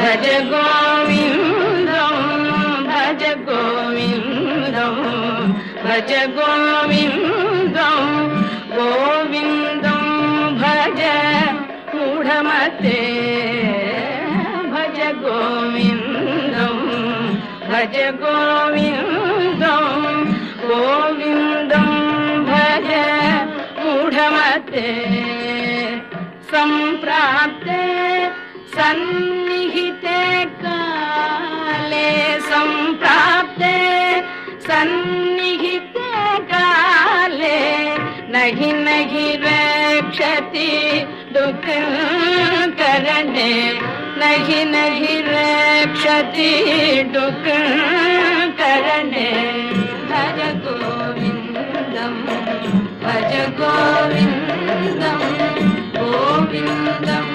भज गोविन्दं भज गोविन्दं भज गोविन्दं गोविन्दं भज मूढमते भज गोविन्दं भज गोविन्दं गोविन्दं भज मूढमते सम्प्राप्ते सन्निहिते काले सम्प्राप्ते सन्निहिते काले नहि नहि रक्षति दुःखकरणे नहि नहि रक्षति दुःखकरणे भज गोविन्दं भज गोविन्दं गोविन्दं